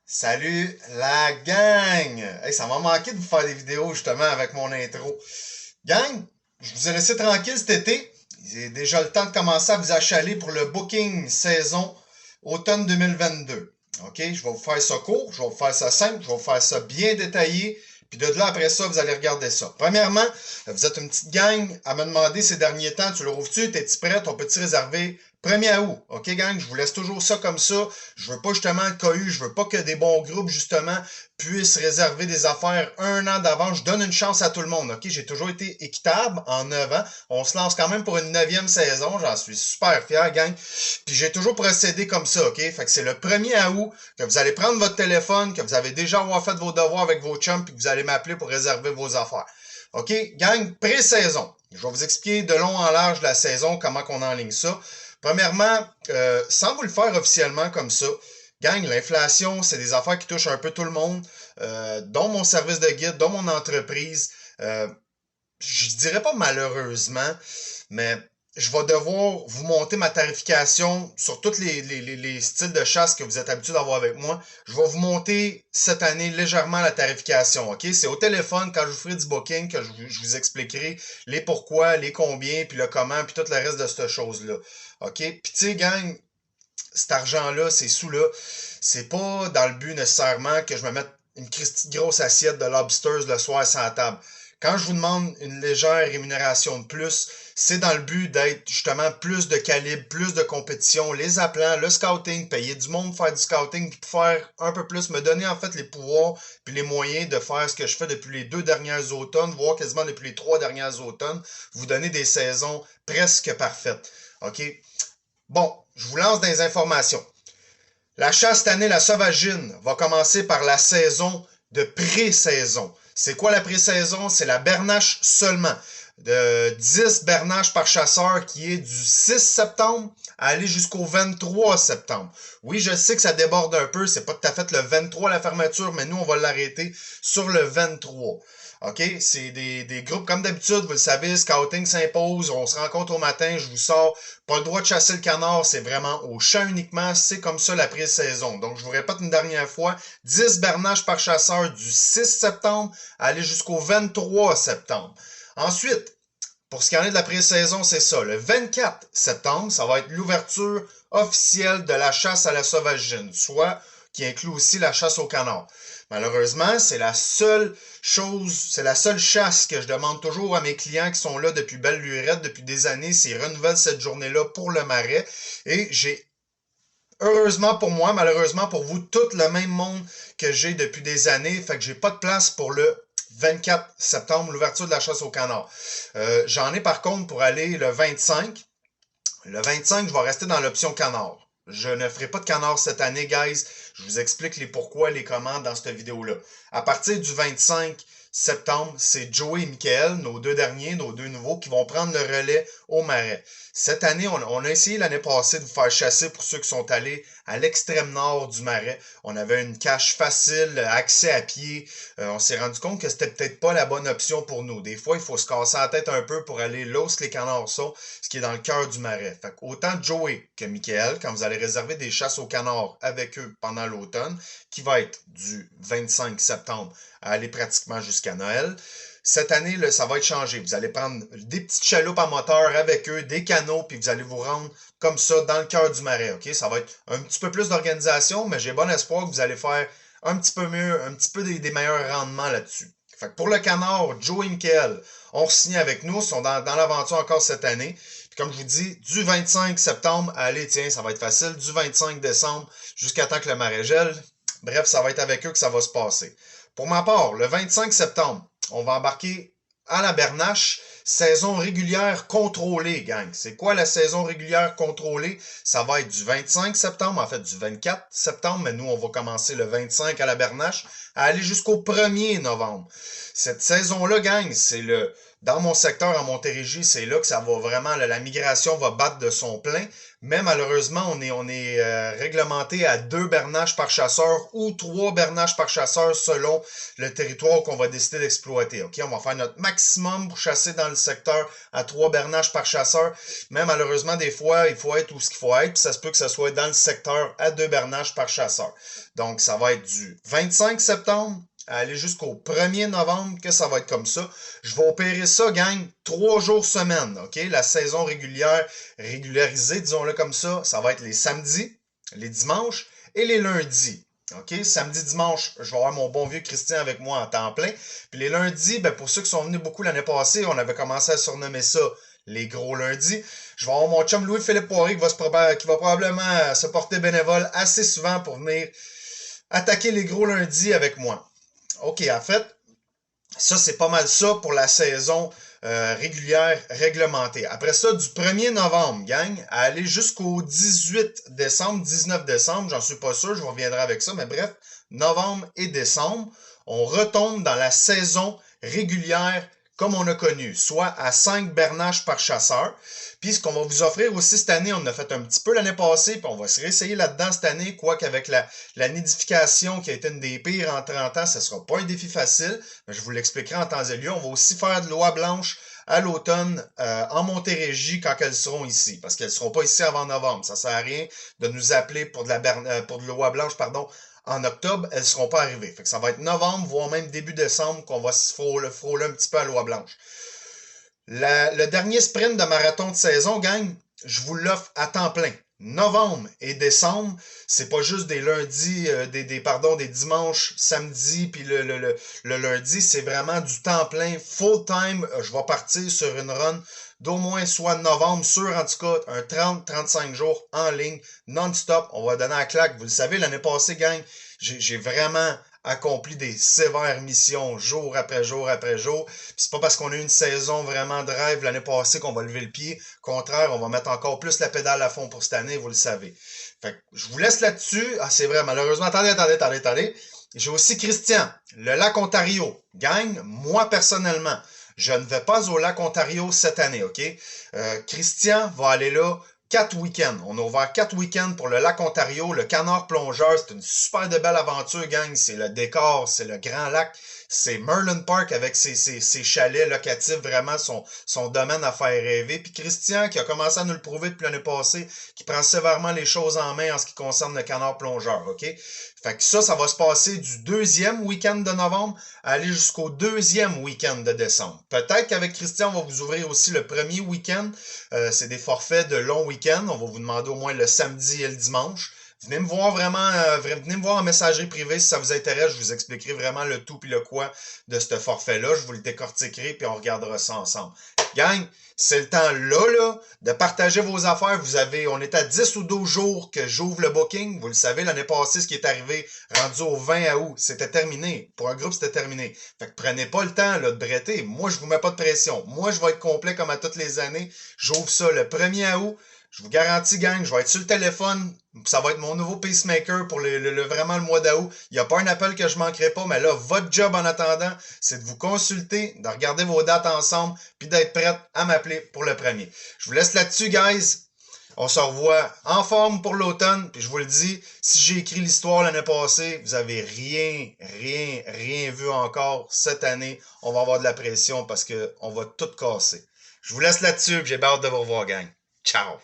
Salut la gang! Hey, ça m'a manqué de vous faire des vidéos justement avec mon intro. Gang, je vous ai laissé tranquille cet été. J'ai déjà le temps de commencer à vous achaler pour le booking saison automne 2022. OK? Je vais vous faire ça court, je vais vous faire ça simple, je vais vous faire ça bien détaillé. Puis de là, après ça, vous allez regarder ça. Premièrement, vous êtes une petite gang à me demander ces derniers temps, tu le rouvres-tu? T'es-tu prête? On peut-tu réserver 1er août? OK, gang? Je vous laisse toujours ça comme ça. Je veux pas justement le cohue, je veux pas que des bons groupes, justement, puissent réserver des affaires un an d'avance. Je donne une chance à tout le monde, OK? J'ai toujours été équitable en 9 ans. On se lance quand même pour une 9e saison. J'en suis super fier, gang. Puis j'ai toujours procédé comme ça, OK? Fait que c'est le 1er août que vous allez prendre votre téléphone, que vous avez déjà avoir fait vos devoirs avec vos chums, puis que vous allez m'appeler pour réserver vos affaires. OK? Gang, pré-saison. Je vais vous expliquer de long en large la saison, comment qu'on enligne ça. Premièrement, sans vous le faire officiellement comme ça, gang, l'inflation, c'est des affaires qui touchent un peu tout le monde, dont mon service de guide, dont mon entreprise. Je dirais pas malheureusement, mais je vais devoir vous monter ma tarification sur tous les styles de chasse que vous êtes habitués d'avoir avec moi. Je vais vous monter cette année légèrement la tarification, OK? C'est au téléphone, quand je vous ferai du booking, que je vous expliquerai les pourquoi, les combien, puis le comment, puis tout le reste de cette chose-là. OK? Puis tu sais, gang, cet argent-là, ces sous-là, c'est pas dans le but nécessairement que je me mette une grosse assiette de lobsters le soir sur la table. Quand je vous demande une légère rémunération de plus, c'est dans le but d'être justement plus de calibre, plus de compétition, les appelants, le scouting, payer du monde, faire du scouting, puis faire un peu plus, me donner en fait les pouvoirs puis les moyens de faire ce que je fais depuis les 2 dernières automnes, voire quasiment depuis les 3 dernières automnes, vous donner des saisons presque parfaites. OK? Bon, je vous lance des informations. La chasse cette année, la sauvagine, va commencer par la saison de pré-saison. C'est quoi la pré-saison? C'est la bernache seulement. De 10 bernaches par chasseur qui est du 6 septembre à aller jusqu'au 23 septembre. Oui, je sais que ça déborde un peu, c'est pas tout à fait le 23 la fermeture, mais nous, on va l'arrêter sur le 23. OK? C'est des groupes comme d'habitude, vous le savez, Scouting s'impose, on se rencontre au matin, je vous sors, pas le droit de chasser le canard, c'est vraiment au champ uniquement, c'est comme ça la pré-saison. Donc, je vous répète une dernière fois, 10 bernaches par chasseur du 6 septembre à aller jusqu'au 23 septembre. Ensuite, pour ce qui en est de la pré-saison, c'est ça. Le 24 septembre, ça va être l'ouverture officielle de la chasse à la sauvagine, soit qui inclut aussi la chasse au canard. Malheureusement, c'est la seule chose, c'est la seule chasse que je demande toujours à mes clients qui sont là depuis belle lurette, depuis des années, c'est renouvelle cette journée-là pour le marais. Et j'ai, heureusement pour moi, malheureusement pour vous, tout le même monde que j'ai depuis des années, fait que j'ai pas de place pour le 24 septembre, l'ouverture de la chasse au canard. J'en ai par contre pour aller le 25. Le 25, je vais rester dans l'option canard. Je ne ferai pas de canard cette année, guys. Je vous explique les pourquoi, les comment dans cette vidéo-là. À partir du 25 septembre, c'est Joey et Michael, nos deux derniers, nos deux nouveaux, qui vont prendre le relais au marais. Cette année, on a essayé l'année passée de vous faire chasser pour ceux qui sont allés à l'extrême nord du marais. On avait une cache facile, accès à pied. On s'est rendu compte que c'était peut-être pas la bonne option pour nous. Des fois, il faut se casser la tête un peu pour aller là où les canards sont, ce qui est dans le cœur du marais. Fait autant Joey que Michael, quand vous allez réserver des chasses aux canards avec eux pendant l'automne, qui va être du 25 septembre à aller pratiquement jusqu'à Noël, cette année, là, ça va être changé. Vous allez prendre des petites chaloupes à moteur avec eux, des canots, puis vous allez vous rendre comme ça dans le cœur du marais. OK? Ça va être un petit peu plus d'organisation, mais j'ai bon espoir que vous allez faire un petit peu mieux, un petit peu des meilleurs rendements là-dessus. Fait que pour le canard, Joe et Michael ont signé avec nous, sont dans l'aventure encore cette année. Puis comme je vous dis, du 25 septembre, allez, tiens, ça va être facile, du 25 décembre jusqu'à temps que le marais gèle. Bref, ça va être avec eux que ça va se passer. Pour ma part, le 25 septembre, on va embarquer à la Bernache, saison régulière contrôlée, gang. C'est quoi la saison régulière contrôlée? Ça va être du 25 septembre, en fait du 24 septembre, mais nous, on va commencer le 25 à la Bernache, à aller jusqu'au 1er novembre. Cette saison-là, gang, c'est le Dans mon secteur, en Montérégie, c'est là que ça va vraiment, la migration va battre de son plein. Mais malheureusement, on est réglementé à 2 bernaches par chasseur ou 3 bernaches par chasseur selon le territoire qu'on va décider d'exploiter. OK? On va faire notre maximum pour chasser dans le secteur à 3 bernaches par chasseur. Mais malheureusement, des fois, il faut être où ce qu'il faut être. Puis ça se peut que ce soit dans le secteur à 2 bernaches par chasseur. Donc, ça va être du 25 septembre à aller jusqu'au 1er novembre que ça va être comme ça. Je vais opérer ça, gang, 3 jours semaine, OK? La saison régulière, régularisée, disons-le comme ça va être les samedis, les dimanches et les lundis. OK? Samedi, dimanche, je vais avoir mon bon vieux Christian avec moi en temps plein. Puis les lundis, ben pour ceux qui sont venus beaucoup l'année passée, on avait commencé à surnommer ça les gros lundis. Je vais avoir mon chum Louis-Philippe Poirier qui va probablement se porter bénévole assez souvent pour venir attaquer les gros lundis avec moi. OK, en fait, ça, c'est pas mal ça pour la saison régulière réglementée. Après ça, du 1er novembre, gang, à aller jusqu'au 18 décembre, 19 décembre, j'en suis pas sûr, je reviendrai avec ça, mais bref, novembre et décembre, on retombe dans la saison régulière comme on a connu, soit à 5 bernaches par chasseur. Puis ce qu'on va vous offrir aussi cette année, on en a fait un petit peu l'année passée, puis on va se réessayer là-dedans cette année, quoique avec la nidification qui a été une des pires en 30 ans, ça sera pas un défi facile, mais je vous l'expliquerai en temps et lieu. On va aussi faire de l'oie blanche à l'automne en Montérégie quand elles seront ici, parce qu'elles seront pas ici avant novembre. Ça sert à rien de nous appeler pour de l'oie blanche, pardon, en octobre, elles ne seront pas arrivées. Fait que ça va être novembre, voire même début décembre, qu'on va se frôler un petit peu à l'oie blanche. Le dernier sprint de marathon de saison, gang, je vous l'offre à temps plein. Novembre et décembre, c'est pas juste des lundis, des dimanches, samedis, puis le lundi, c'est vraiment du temps plein, full time. Je vais partir sur une run d'au moins soit novembre, sûr en tout cas, un 30-35 jours en ligne, non-stop. On va donner la claque. Vous le savez, l'année passée, gang, j'ai vraiment accompli des sévères missions jour après jour après jour. Puis c'est pas parce qu'on a eu une saison vraiment de rêve l'année passée qu'on va lever le pied. Au contraire, on va mettre encore plus la pédale à fond pour cette année, vous le savez. Fait que je vous laisse là-dessus. Ah, c'est vrai, malheureusement. Attendez. J'ai aussi Christian, le lac Ontario. Gang, moi personnellement, je ne vais pas au lac Ontario cette année, OK? Christian va aller là 4 week-ends. On a ouvert 4 week-ends pour le lac Ontario, le Canard Plongeur. C'est une super de belle aventure, gang. C'est le décor, c'est le grand lac. C'est Merlin Park avec ses chalets locatifs, vraiment son domaine à faire rêver. Puis Christian, qui a commencé à nous le prouver depuis l'année passée, qui prend sévèrement les choses en main en ce qui concerne le Canard Plongeur, OK? Fait que ça va se passer du 2e week-end de novembre à aller jusqu'au 2e week-end de décembre. Peut-être qu'avec Christian, on va vous ouvrir aussi le premier week-end. C'est des forfaits de long week-end. On va vous demander au moins le samedi et le dimanche. Venez me voir venez me voir en messagerie privée si ça vous intéresse. Je vous expliquerai vraiment le tout puis le quoi de ce forfait-là. Je vous le décortiquerai puis on regardera ça ensemble. Gang, c'est le temps là, de partager vos affaires. On est à 10 ou 12 jours que j'ouvre le booking. Vous le savez, l'année passée, ce qui est arrivé, rendu au 20 août, c'était terminé. Pour un groupe, c'était terminé. Fait que prenez pas le temps là, de bretter. Moi, je vous mets pas de pression. Moi, je vais être complet comme à toutes les années. J'ouvre ça le 1er août. Je vous garantis, gang, je vais être sur le téléphone. Ça va être mon nouveau pacemaker pour vraiment le mois d'août. Il n'y a pas un appel que je manquerai pas, mais là, votre job en attendant, c'est de vous consulter, de regarder vos dates ensemble, puis d'être prête à m'appeler pour le premier. Je vous laisse là-dessus, guys. On se revoit en forme pour l'automne. Puis je vous le dis, si j'ai écrit l'histoire l'année passée, vous avez rien vu encore cette année. On va avoir de la pression parce qu'on va tout casser. Je vous laisse là-dessus, j'ai hâte de vous revoir, gang. Ciao!